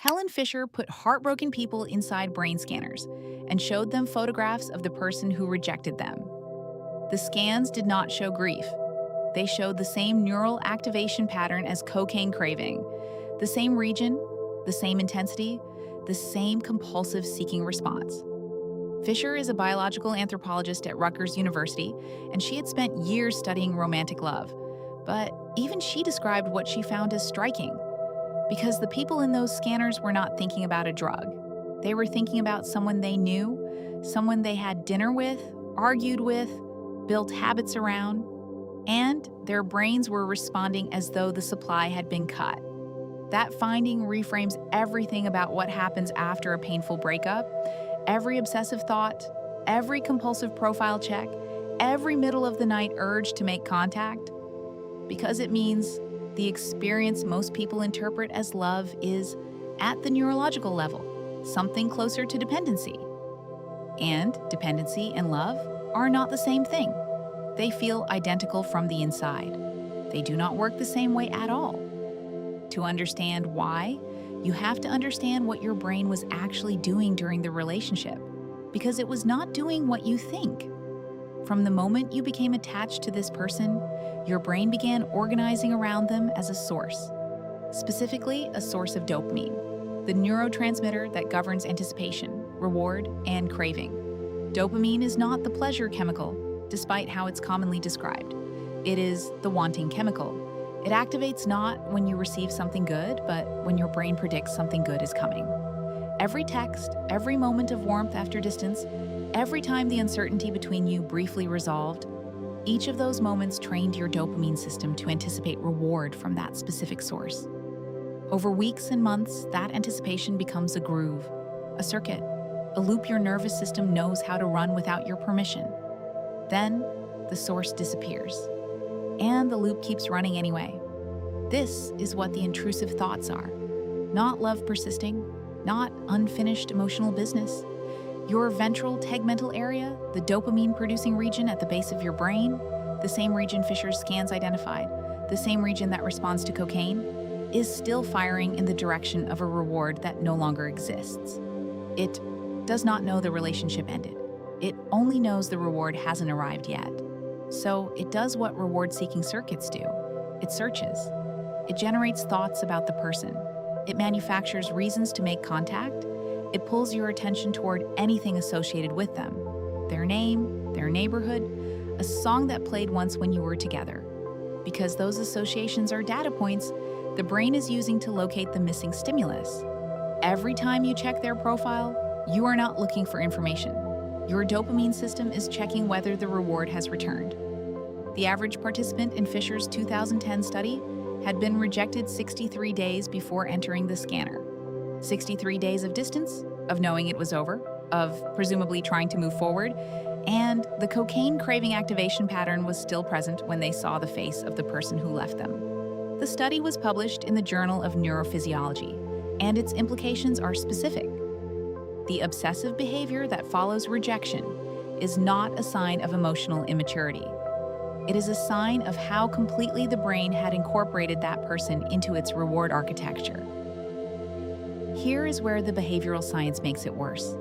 Helen Fisher put heartbroken people inside brain scanners and showed them photographs of the person who rejected them. The scans did not show grief. They showed the same neural activation pattern as cocaine craving, the same region, the same intensity, the same compulsive seeking response. Fisher is a biological anthropologist at Rutgers University, and she had spent years studying romantic love. But even she described what she found as striking, because the people in those scanners were not thinking about a drug. They were thinking about someone they knew, someone they had dinner with, argued with, built habits around, and their brains were responding as though the supply had been cut. That finding reframes everything about what happens after a painful breakup. Every obsessive thought, every compulsive profile check, every middle of the night urge to make contact, because it means the experience most people interpret as love is, at the neurological level, something closer to dependency. And dependency and love are not the same thing. They feel identical from the inside. They do not work the same way at all. To understand why, you have to understand what your brain was actually doing during the relationship, because it was not doing what you think. From the moment you became attached to this person, your brain began organizing around them as a source, specifically a source of dopamine, the neurotransmitter that governs anticipation, reward, and craving. Dopamine is not the pleasure chemical, despite how it's commonly described. It is the wanting chemical. It activates not when you receive something good, but when your brain predicts something good is coming. Every text, every moment of warmth after distance, every time the uncertainty between you briefly resolved, each of those moments trained your dopamine system to anticipate reward from that specific source. Over weeks and months, that anticipation becomes a groove, a circuit, a loop your nervous system knows how to run without your permission. Then, the source disappears, and the loop keeps running anyway. This is what the intrusive thoughts are. Not love persisting, not unfinished emotional business. Your ventral tegmental area, the dopamine-producing region at the base of your brain, the same region Fisher's scans identified, the same region that responds to cocaine, is still firing in the direction of a reward that no longer exists. It does not know the relationship ended. It only knows the reward hasn't arrived yet. So it does what reward-seeking circuits do. It searches. It generates thoughts about the person. It manufactures reasons to make contact. It pulls your attention toward anything associated with them. Their name, their neighborhood, a song that played once when you were together. Because those associations are data points the brain is using to locate the missing stimulus. Every time you check their profile, you are not looking for information. Your dopamine system is checking whether the reward has returned. The average participant in Fisher's 2010 study had been rejected 63 days before entering the scanner. 63 days of distance, of knowing it was over, of presumably trying to move forward, and the cocaine craving activation pattern was still present when they saw the face of the person who left them. The study was published in the Journal of Neurophysiology, and its implications are specific. The obsessive behavior that follows rejection is not a sign of emotional immaturity. It is a sign of how completely the brain had incorporated that person into its reward architecture. Here is where the behavioral science makes it worse.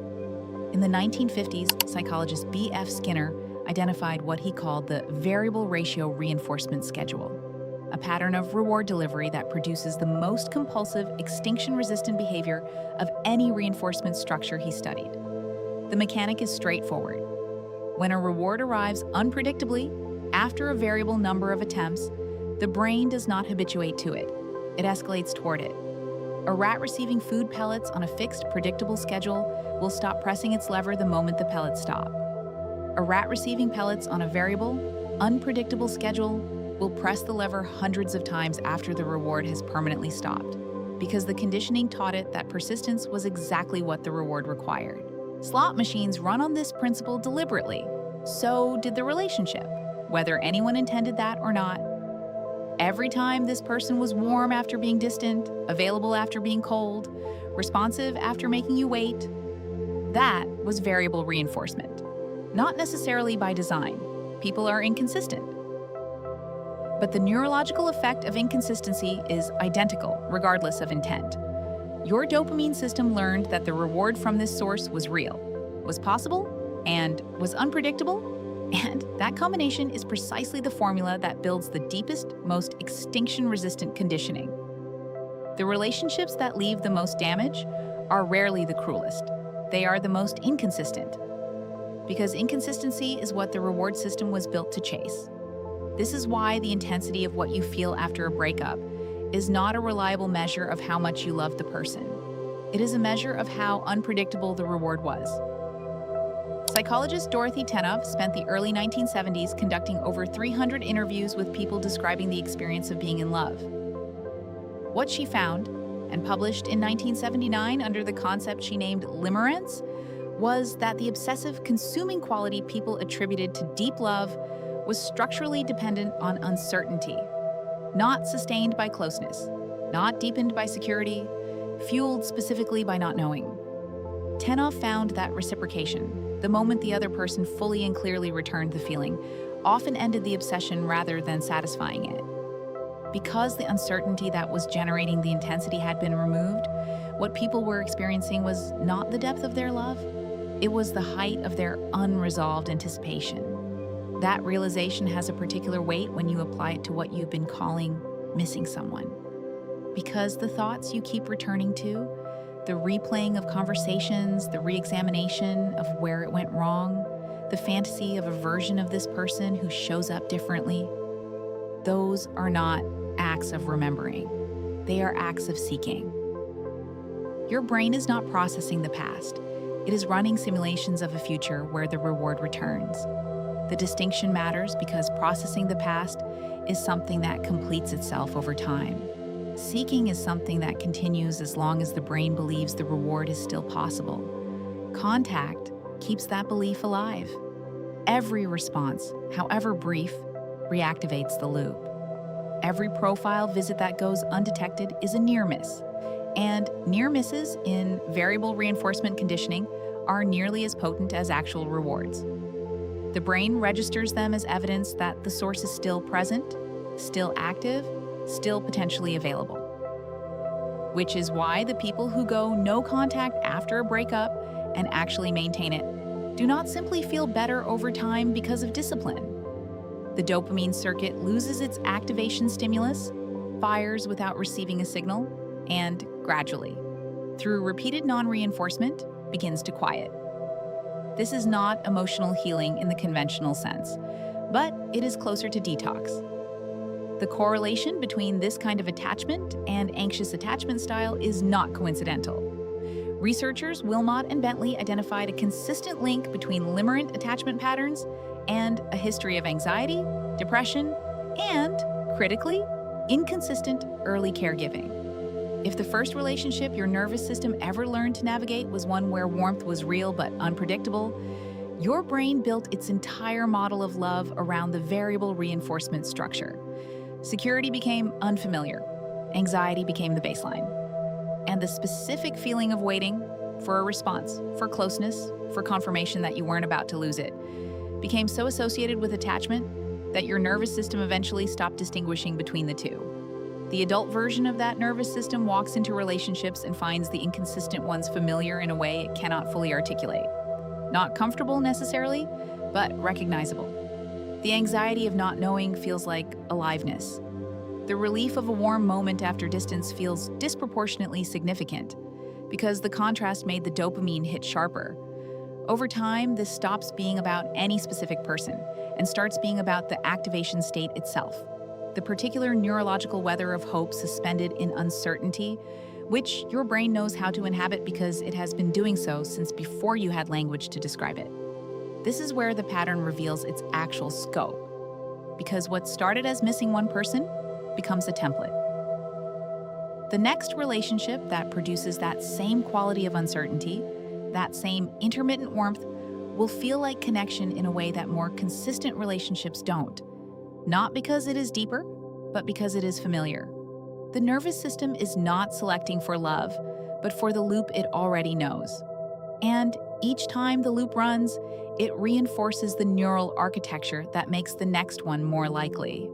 In the 1950s, psychologist B.F. Skinner identified what he called the variable ratio reinforcement schedule, a pattern of reward delivery that produces the most compulsive, extinction-resistant behavior of any reinforcement structure he studied. The mechanic is straightforward. When a reward arrives unpredictably, after a variable number of attempts, the brain does not habituate to it. It escalates toward it. A rat receiving food pellets on a fixed, predictable schedule will stop pressing its lever the moment the pellets stop. A rat receiving pellets on a variable, unpredictable schedule will press the lever hundreds of times after the reward has permanently stopped, because the conditioning taught it that persistence was exactly what the reward required. Slot machines run on this principle deliberately. So did the relationship, whether anyone intended that or not. Every time this person was warm after being distant, available after being cold, responsive after making you wait, that was variable reinforcement. Not necessarily by design. People are inconsistent. But the neurological effect of inconsistency is identical, regardless of intent. Your dopamine system learned that the reward from this source was real, was possible, and was unpredictable. And that combination is precisely the formula that builds the deepest, most extinction-resistant conditioning. The relationships that leave the most damage are rarely the cruelest. They are the most inconsistent. Because inconsistency is what the reward system was built to chase. This is why the intensity of what you feel after a breakup is not a reliable measure of how much you love the person. It is a measure of how unpredictable the reward was. Psychologist Dorothy Tennov spent the early 1970s conducting over 300 interviews with people describing the experience of being in love. What she found, and published in 1979 under the concept she named limerence, was that the obsessive, consuming quality people attributed to deep love was structurally dependent on uncertainty, not sustained by closeness, not deepened by security, fueled specifically by not knowing. Tennov found that reciprocation, the moment the other person fully and clearly returned the feeling, often ended the obsession rather than satisfying it. Because the uncertainty that was generating the intensity had been removed, what people were experiencing was not the depth of their love, it was the height of their unresolved anticipation. That realization has a particular weight when you apply it to what you've been calling missing someone. Because the thoughts you keep returning to, the replaying of conversations, the re-examination of where it went wrong, the fantasy of a version of this person who shows up differently, those are not acts of remembering. They are acts of seeking. Your brain is not processing the past. It is running simulations of a future where the reward returns. The distinction matters because processing the past is something that completes itself over time. Seeking is something that continues as long as the brain believes the reward is still possible. Contact keeps that belief alive. Every response, however brief, reactivates the loop. Every profile visit that goes undetected is a near miss. And near misses in variable reinforcement conditioning are nearly as potent as actual rewards. The brain registers them as evidence that the source is still present, still active, still potentially available. Which is why the people who go no contact after a breakup and actually maintain it do not simply feel better over time because of discipline. The dopamine circuit loses its activation stimulus, fires without receiving a signal, and gradually, through repeated non-reinforcement, begins to quiet. This is not emotional healing in the conventional sense, but it is closer to detox. The correlation between this kind of attachment and anxious attachment style is not coincidental. Researchers Wilmot and Bentley identified a consistent link between limerent attachment patterns and a history of anxiety, depression, and, critically, inconsistent early caregiving. If the first relationship your nervous system ever learned to navigate was one where warmth was real but unpredictable, your brain built its entire model of love around the variable reinforcement structure. Security became unfamiliar. Anxiety became the baseline. And the specific feeling of waiting for a response, for closeness, for confirmation that you weren't about to lose it, became so associated with attachment that your nervous system eventually stopped distinguishing between the two. The adult version of that nervous system walks into relationships and finds the inconsistent ones familiar in a way it cannot fully articulate. Not comfortable necessarily, but recognizable. The anxiety of not knowing feels like aliveness. The relief of a warm moment after distance feels disproportionately significant because the contrast made the dopamine hit sharper. Over time, this stops being about any specific person and starts being about the activation state itself. The particular neurological weather of hope suspended in uncertainty, which your brain knows how to inhabit because it has been doing so since before you had language to describe it. This is where the pattern reveals its actual scope, because what started as missing one person becomes a template. The next relationship that produces that same quality of uncertainty, that same intermittent warmth, will feel like connection in a way that more consistent relationships don't. Not because it is deeper, but because it is familiar. The nervous system is not selecting for love, but for the loop it already knows. And each time the loop runs, it reinforces the neural architecture that makes the next one more likely.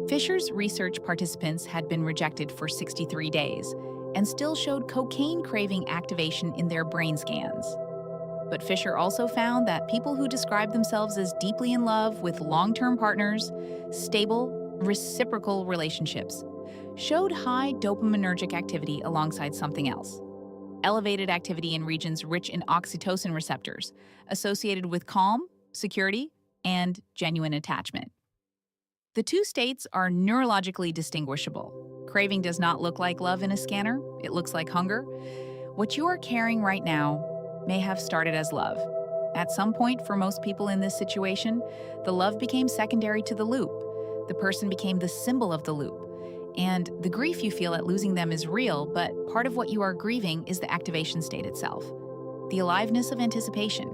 Fisher's research participants had been rejected for 63 days, and still showed cocaine craving activation in their brain scans. But Fisher also found that people who described themselves as deeply in love with long-term partners, stable, reciprocal relationships, showed high dopaminergic activity alongside something else. Elevated activity in regions rich in oxytocin receptors, associated with calm, security, and genuine attachment. The two states are neurologically distinguishable. Craving does not look like love in a scanner, it looks like hunger. What you are carrying right now may have started as love. At some point, for most people in this situation, the love became secondary to the loop. The person became the symbol of the loop. And the grief you feel at losing them is real, but part of what you are grieving is the activation state itself. The aliveness of anticipation.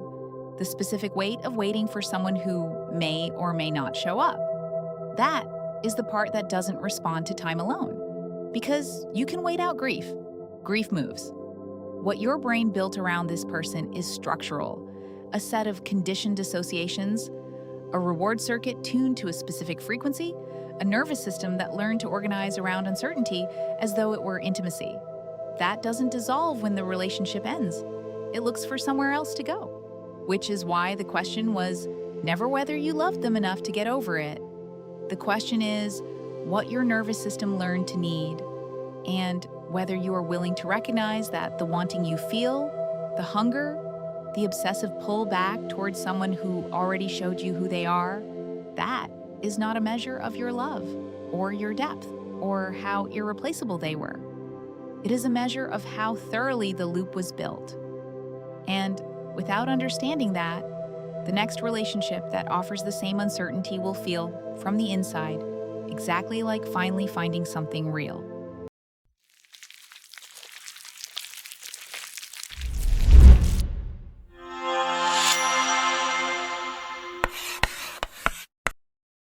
The specific weight of waiting for someone who may or may not show up. That is the part that doesn't respond to time alone. Because you can wait out grief. Grief moves. What your brain built around this person is structural, a set of conditioned associations, a reward circuit tuned to a specific frequency, a nervous system that learned to organize around uncertainty as though it were intimacy. That doesn't dissolve when the relationship ends. It looks for somewhere else to go. Which is why the question was never whether you loved them enough to get over it. The question is what your nervous system learned to need, and whether you are willing to recognize that the wanting you feel, the hunger, the obsessive pull back towards someone who already showed you who they are, that is not a measure of your love, or your depth, or how irreplaceable they were. It is a measure of how thoroughly the loop was built. And without understanding that, the next relationship that offers the same uncertainty will feel, from the inside, exactly like finally finding something real.